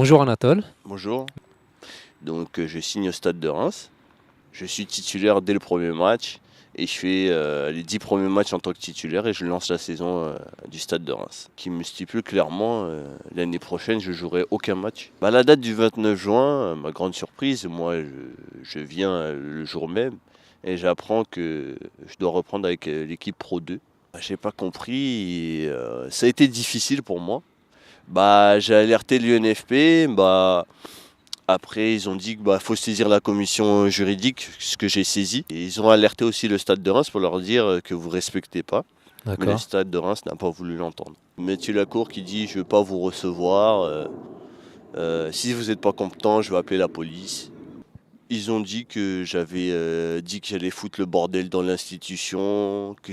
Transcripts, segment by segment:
Bonjour Anatole. Bonjour, donc je signe au Stade de Reims. Je suis titulaire dès le premier match et je fais les 10 premiers matchs en tant que titulaire et je lance la saison du Stade de Reims. Qui me stipule clairement l'année prochaine je jouerai aucun match. À la date du 29 juin, ma grande surprise, moi je viens le jour même et j'apprends que je dois reprendre avec l'équipe Pro 2. J'ai pas compris et ça a été difficile pour moi. J'ai alerté l'UNFP. Après, ils ont dit qu'il faut saisir la commission juridique, ce que j'ai saisi. Et ils ont alerté aussi le Stade de Reims pour leur dire que vous ne respectez pas. Mais le D'accord. Stade de Reims n'a pas voulu l'entendre. Mathieu Lacour qui dit je ne veux pas vous recevoir. Si vous n'êtes pas compétent, je vais appeler la police. Ils ont dit que j'avais dit que j'allais foutre le bordel dans l'institution, que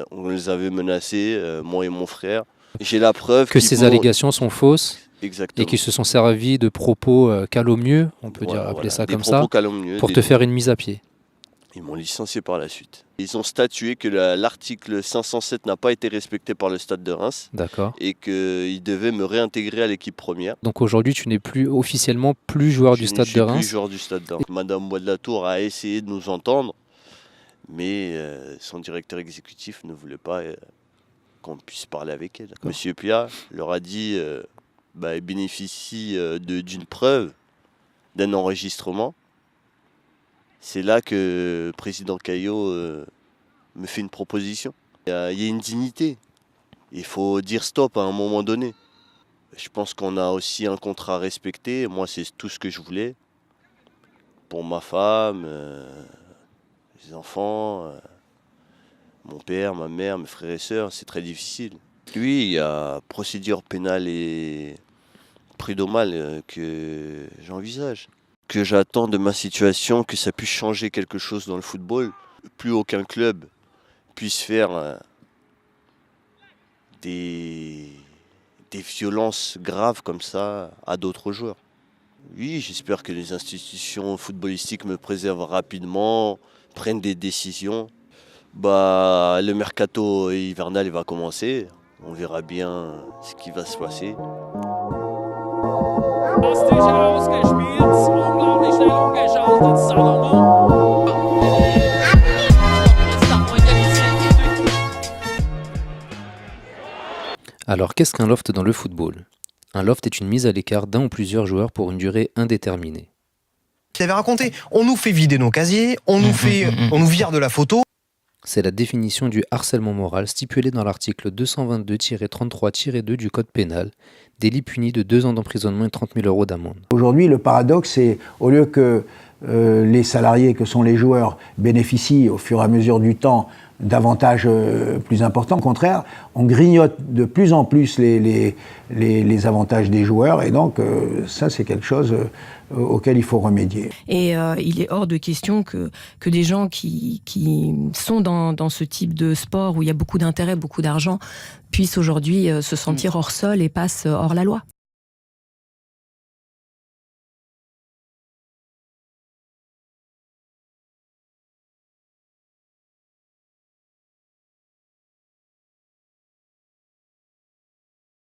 on les avait menacés, moi et mon frère. J'ai la preuve Que ces allégations sont fausses et Exactement. qu'ils se sont servis de propos calomnieux, on peut dire appeler ça Des comme propos ça, calomnieux, pour te faire une mise à pied. Ils m'ont licencié par la suite. Ils ont statué que l'article 507 n'a pas été respecté par le Stade de Reims D'accord. et qu'ils devaient me réintégrer à l'équipe première. Donc aujourd'hui, tu n'es plus officiellement plus joueur du Je ne Stade suis de plus Reims. joueur du Stade de Reims. Madame Bois de la Tour a essayé de nous entendre, mais son directeur exécutif ne voulait pas qu'on puisse parler avec elle. Monsieur Pia leur a dit il bénéficie d'une preuve, d'un enregistrement. C'est là que le président Caillot me fait une proposition. Il y a une dignité. Il faut dire stop à un moment donné. Je pense qu'on a aussi un contrat à respecter. Moi, c'est tout ce que je voulais. Pour ma femme, les enfants, mon père, ma mère, mes frères et sœurs, c'est très difficile. Lui, il y a procédure pénale et prud'homale que j'envisage. Que j'attends de ma situation, que ça puisse changer quelque chose dans le football. Plus aucun club puisse faire des violences graves comme ça à d'autres joueurs. Oui, j'espère que les institutions footballistiques me préservent rapidement, prennent des décisions. Le mercato hivernal il va commencer. On verra bien ce qui va se passer. Fantastisch herausgespielt, unglaublich schnell umgeschaltet, Salomon. Alors, qu'est-ce qu'un loft dans le football? Un loft est une mise à l'écart d'un ou plusieurs joueurs pour une durée indéterminée. Il avait raconté, on nous fait vider nos casiers, on nous vire de la photo. C'est la définition du harcèlement moral stipulée dans l'article 222-33-2 du Code pénal, délit puni de 2 ans d'emprisonnement et 30 000 € d'amende. Aujourd'hui, le paradoxe, c'est au lieu que les salariés, que sont les joueurs, bénéficient au fur et à mesure du temps d'avantages plus importants, au contraire, on grignote de plus en plus les avantages des joueurs, et donc ça, c'est quelque chose auquel il faut remédier. Et il est hors de question que des gens qui sont dans ce type de sport où il y a beaucoup d'intérêt, beaucoup d'argent, puissent aujourd'hui se sentir hors sol et passent hors la loi.